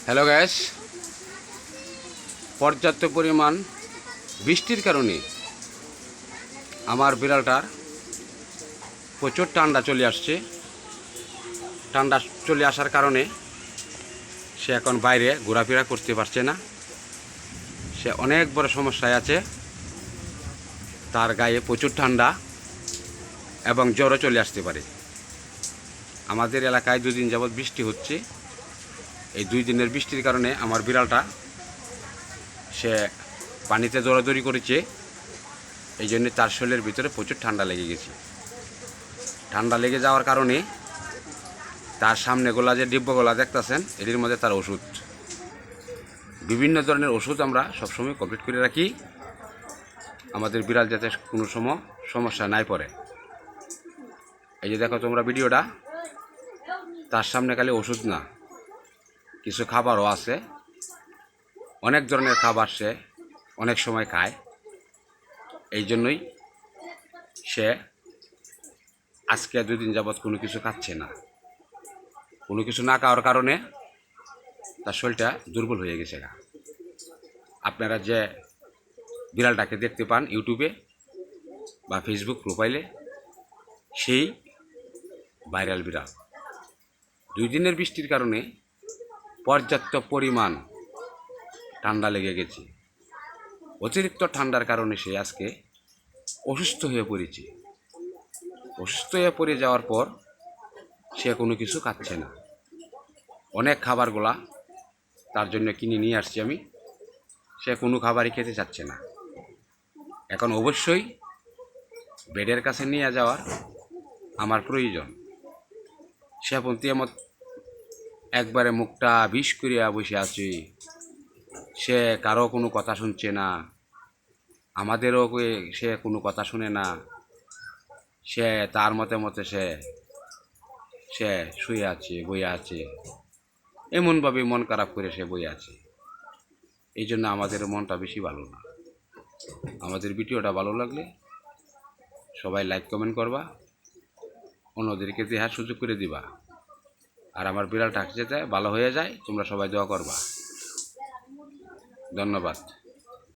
Hello gas, পর্যাপ্ত পরিমাণ বৃষ্টির কারণে আমার বিড়ালটার প্রচুর ঠান্ডা চলে আসছে। ঠান্ডা চলে আসার কারণে সে এখন বাইরে ঘোরাফেরা করতে পারছে না। সে অনেক বড় সমস্যায় আছে। তার গায়ে প্রচুর ঠান্ডা এবং জ্বরও চলে আসতে পারে। আমাদের এলাকায় 2 দিন যাবৎ বৃষ্টি হচ্ছে। এই 2 দিনের বৃষ্টির কারণে আমার বিড়ালটা সে পানিতে দৌড়াদৌড়ি করেছে। এই জন্য তার শরীরের ভিতরে প্রচুর ঠান্ডা লেগে গেছে। ঠান্ডা লেগে যাওয়ার কারণে তার সামনে গোলা যে ডিব্বাগুলা দেখতেছেন, এটির মধ্যে তার ওষুধ, বিভিন্ন ধরনের ওষুধ আমরা সবসময় কমপ্লিট করে রাখি, আমাদের বিড়াল যাতে কোনো সময় সমস্যা নাই পড়ে। এই যে দেখো তোমরা ভিডিওটা, তার সামনে খালি ওষুধ না, কিছু খাবারও আছে। অনেক ধরনের খাবার সে অনেক সময় খায়। এই জন্যই সে আজকে 2 দিন যাবৎ কোনো কিছু খাচ্ছে না। কোনো কিছু না খাওয়ার কারণে তার শরীরটা দুর্বল হয়ে গেছে। আপনারা যে বিড়ালটাকে দেখতে পান ইউটিউবে বা ফেসবুক প্রোফাইলে, সেই ভাইরাল বিড়াল। 2 দিনের বৃষ্টির কারণে পর্যাপ্ত পরিমাণ ঠান্ডা লেগে গেছে। অতিরিক্ত ঠান্ডার কারণে সে আজকে অসুস্থ হয়ে পড়েছে। অসুস্থ হয়ে পড়ে যাওয়ার পর সে কোনো কিছু খাচ্ছে না। অনেক খাবারগুলা তার জন্য কিনে নিয়ে আসছি আমি, সে কোনো খাবারই খেতে চাচ্ছে না। এখন অবশ্যই বেডের কাছে নিয়ে যাওয়ার আমার প্রয়োজন। সে পন্থী আমার একবারে মুখটা বিষ করিয়া বসে আছে। সে কারো কোনো কথা শুনছে না, আমাদেরও সে কোনো কথা শুনে না। সে তার মতে মতে সে শুয়ে আছে, বইয়া আছে, এমনভাবে মন খারাপ করে সে বইয়া আছে। এই জন্য আমাদের মনটা বেশি ভালো না। আমাদের ভিডিওটা ভালো লাগলে সবাই লাইক কমেন্ট করবা, অন্যদেরকে দেখার সুযোগ করে দিবা। আর আমার বিড়ালটা যাতে ভালো হয়ে যায় তোমরা সবাই দোয়া করবা। ধন্যবাদ।